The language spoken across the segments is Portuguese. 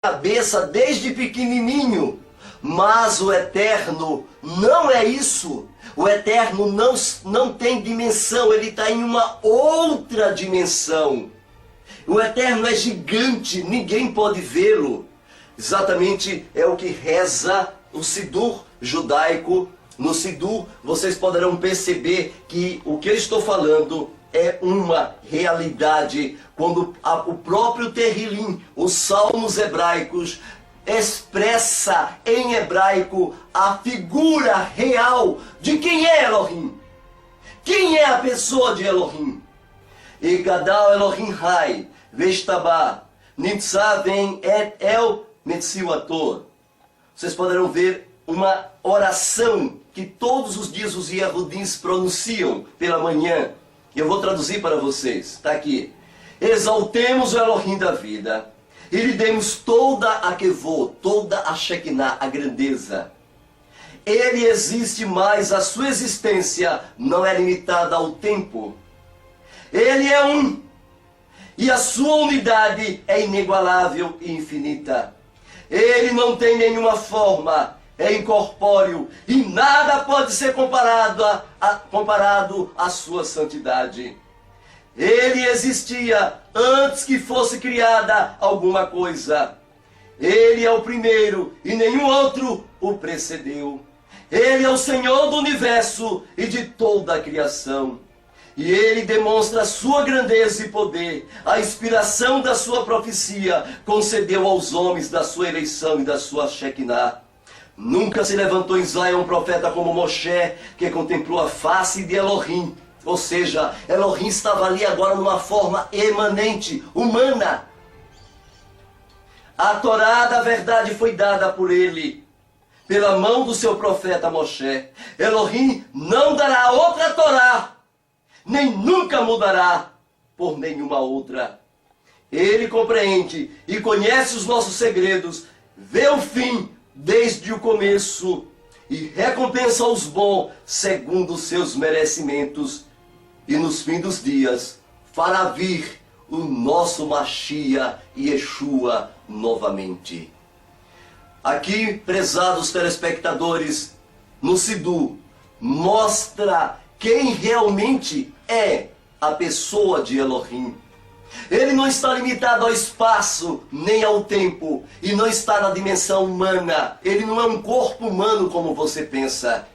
cabeça desde pequenininho. Mas o Eterno não é isso. O Eterno não tem dimensão, ele está em uma outra dimensão. O Eterno é gigante, ninguém pode vê-lo. Exatamente é o que reza o Sidur judaico. No Sidur vocês poderão perceber que o que eu estou falando é uma realidade. Quando o próprio Terrilim, os salmos hebraicos, expressa em hebraico a figura real de quem é Elohim. Quem é a pessoa de Elohim? E Gadal Elohim Hai, Veshtabá, Nimtza Ven Et El Metziwator. Vocês poderão ver uma oração que todos os dias os Yehudins pronunciam pela manhã. Eu vou traduzir para vocês. Está aqui. Exaltemos o Elohim da vida e lhe demos toda a Kevod, toda a Shekinah, a grandeza. Ele existe, mas a sua existência não é limitada ao tempo. Ele é um, e a sua unidade é inigualável e infinita. Ele não tem nenhuma forma, é incorpóreo, e nada pode ser comparado à sua santidade. Ele existia antes que fosse criada alguma coisa. Ele é o primeiro e nenhum outro o precedeu. Ele é o Senhor do universo e de toda a criação. E ele demonstra a sua grandeza e poder. A inspiração da sua profecia concedeu aos homens da sua eleição e da sua Shekinah. Nunca se levantou em Israel um profeta como Moshe, que contemplou a face de Elohim. Ou seja, Elohim estava ali agora numa forma emanente, humana. A Torá da verdade foi dada por ele, pela mão do seu profeta Moshe. Elohim não dará outra Torá, nem nunca mudará por nenhuma outra. Ele compreende e conhece os nossos segredos, vê o fim desde o começo e recompensa os bons segundo os seus merecimentos. E nos fins dos dias fará vir o nosso Mashiach Yeshua novamente. Aqui, prezados telespectadores, no Sidur, mostra quem realmente é a pessoa de Elohim. Ele não está limitado ao espaço, nem ao tempo, e não está na dimensão humana. Ele não é um corpo humano como você pensa.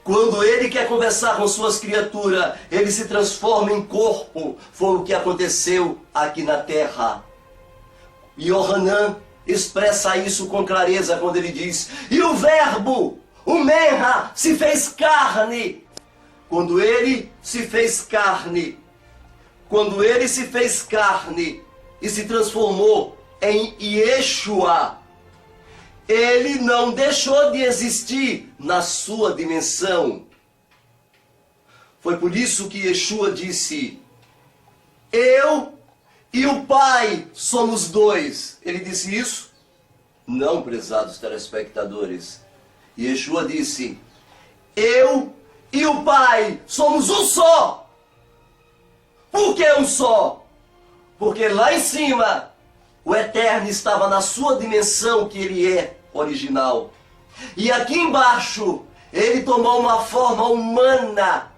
Quando ele quer conversar com suas criaturas, ele se transforma em corpo. Foi o que aconteceu aqui na terra. Yohanan expressa isso com clareza quando ele diz: e o verbo, o Menra, se fez carne. Quando ele se fez carne e se transformou em Yeshua, ele não deixou de existir na sua dimensão. Foi por isso que Yeshua disse: eu e o Pai somos dois. Ele disse isso? Não, prezados telespectadores. Yeshua disse: eu e o Pai somos um só. Por que um só? Porque lá em cima o Eterno estava na sua dimensão que ele é original. E aqui embaixo ele tomou uma forma humana.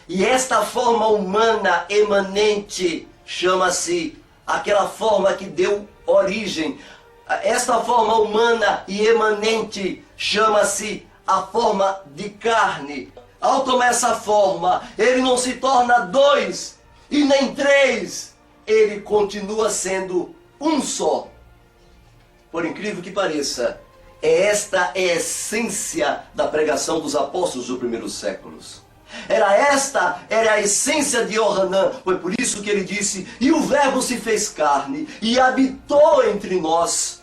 E esta forma humana emanente chama-se aquela forma que deu origem. Esta forma humana e emanente chama-se a forma de carne. Ao tomar essa forma, ele não se torna dois e nem três. Ele continua sendo um só. Por incrível que pareça, esta é a essência da pregação dos apóstolos dos primeiros séculos. Era a essência de Yohanan. Foi por isso que ele disse: e o verbo se fez carne e habitou entre nós.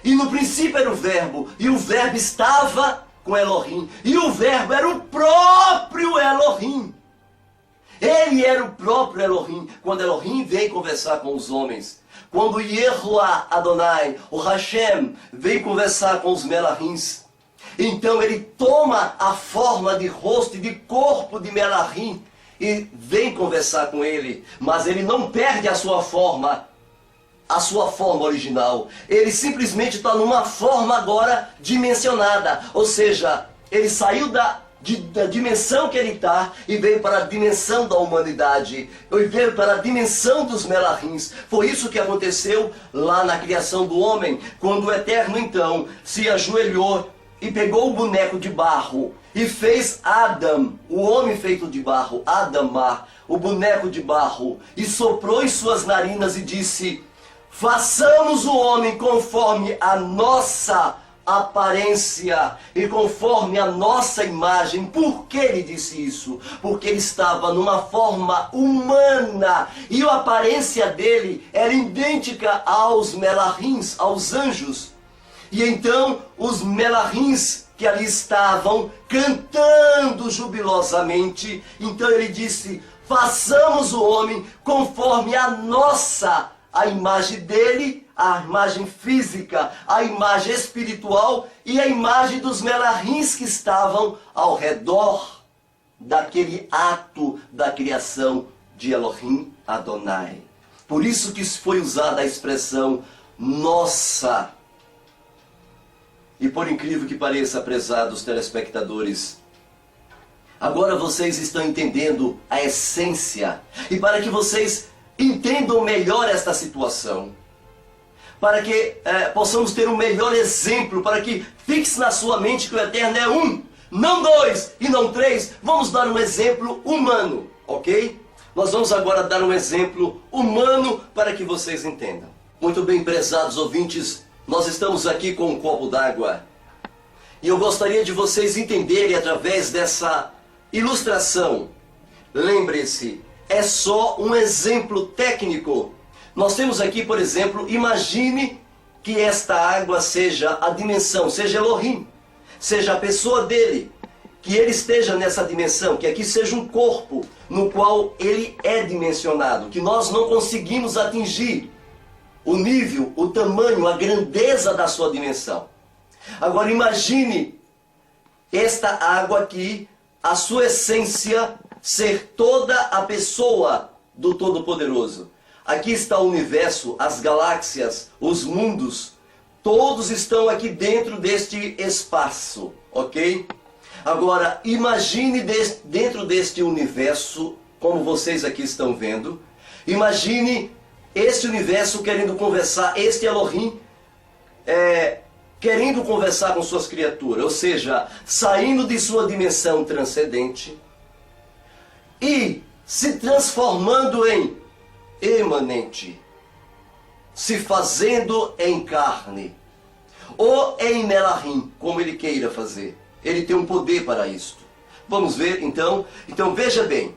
E no princípio era o verbo, e o verbo estava com Elohim, e o verbo era o próprio Elohim. Ele era o próprio Elohim. Quando Elohim veio conversar com os homens, quando Yehová Adonai, o Hashem, veio conversar com os Melahins, então ele toma a forma de rosto e de corpo de Melahim e vem conversar com ele, mas ele não perde a sua forma a sua forma original. Ele simplesmente está numa forma agora dimensionada. Ou seja, ele saiu da dimensão que ele está e veio para a dimensão da humanidade. Ele veio para a dimensão dos melahins. Foi isso que aconteceu lá na criação do homem, quando o Eterno então se ajoelhou e pegou o boneco de barro e fez Adam, o homem feito de barro, Adamá, o boneco de barro, e soprou em suas narinas e disse: façamos o homem conforme a nossa aparência e conforme a nossa imagem. Por que ele disse isso? Porque ele estava numa forma humana e a aparência dele era idêntica aos melahins, aos anjos. E então os melahins que ali estavam cantando jubilosamente, então ele disse: façamos o homem conforme a imagem dele, a imagem física, a imagem espiritual e a imagem dos melahins que estavam ao redor daquele ato da criação de Elohim Adonai. Por isso que foi usada a expressão nossa. E por incrível que pareça, prezados telespectadores, agora vocês estão entendendo a essência. E para que vocês entendam melhor esta situação, para que possamos ter um melhor exemplo, para que fixe na sua mente que o Eterno é um, não dois e não três. Vamos dar um exemplo humano, ok? Nós vamos agora dar um exemplo humano para que vocês entendam. Muito bem, prezados ouvintes, nós estamos aqui com um copo d'água e eu gostaria de vocês entenderem através dessa ilustração. Lembre-se, é só um exemplo técnico. Nós temos aqui, por exemplo, imagine que esta água seja a dimensão, seja Elohim, seja a pessoa dele, que ele esteja nessa dimensão, que aqui seja um corpo no qual ele é dimensionado, que nós não conseguimos atingir o nível, o tamanho, a grandeza da sua dimensão. Agora imagine esta água aqui, a sua essência ser toda a pessoa do Todo-Poderoso. Aqui está o universo, as galáxias, os mundos, todos estão aqui dentro deste espaço, ok? Agora, imagine dentro deste universo, como vocês aqui estão vendo, imagine este universo querendo conversar, este Elohim querendo conversar com suas criaturas, ou seja, saindo de sua dimensão transcendente e se transformando em emanente, se fazendo em carne, ou em melahim, como ele queira fazer. Ele tem um poder para isto. Vamos ver então? Então veja bem,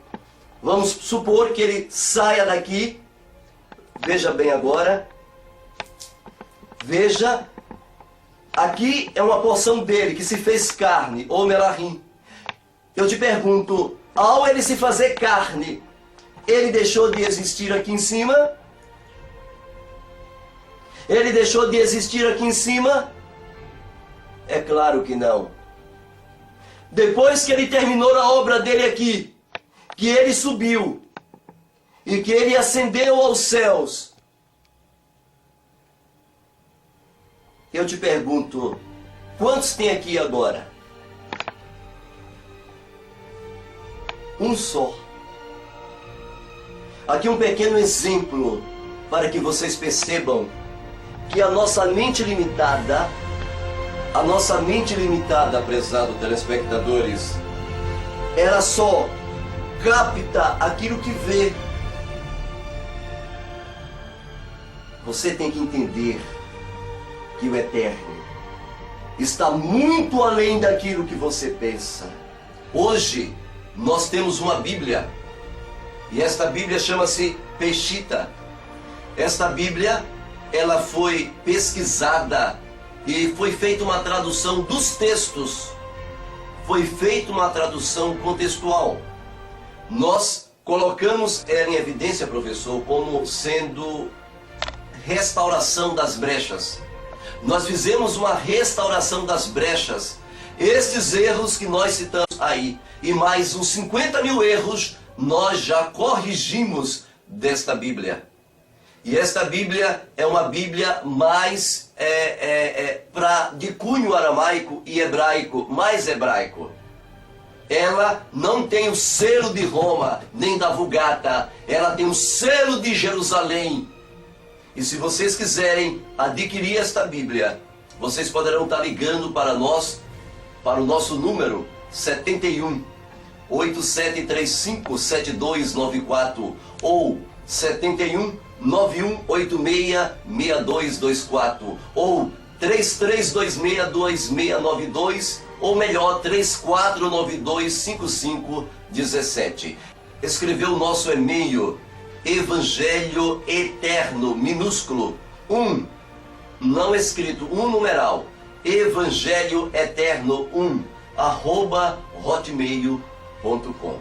vamos supor que ele saia daqui, veja bem agora, veja, aqui é uma porção dele que se fez carne, ou melahim. Eu te pergunto, ao ele se fazer carne, ele deixou de existir aqui em cima? Ele deixou de existir aqui em cima? É claro que não. Depois que ele terminou a obra dele aqui, que ele subiu e que ele ascendeu aos céus, eu te pergunto, quantos tem aqui agora? Um só. Aqui um pequeno exemplo para que vocês percebam que a nossa mente limitada, prezados telespectadores, ela só capta aquilo que vê. Você tem que entender que o Eterno está muito além daquilo que você pensa. Hoje nós temos uma Bíblia, e esta Bíblia chama-se Peshitta. Esta Bíblia, ela foi pesquisada e foi feita uma tradução dos textos. Foi feita uma tradução contextual. Nós colocamos ela em evidência, professor, como sendo restauração das brechas. Nós fizemos uma restauração das brechas. Estes erros que nós citamos aí, e mais uns 50 mil erros, nós já corrigimos desta Bíblia. E esta Bíblia é uma Bíblia mais de cunho aramaico e hebraico, mais hebraico. Ela não tem o selo de Roma, nem da Vulgata. Ela tem o selo de Jerusalém. E se vocês quiserem adquirir esta Bíblia, vocês poderão estar ligando para nós, para o nosso número 71 8735 7294 ou 71 9186 6224 ou 33262692 ou melhor 34925517. Escreveu o nosso e-mail Evangelho Eterno minúsculo 1 não escrito, 1 numeral, Evangelho Eterno 1 @hotmail.com.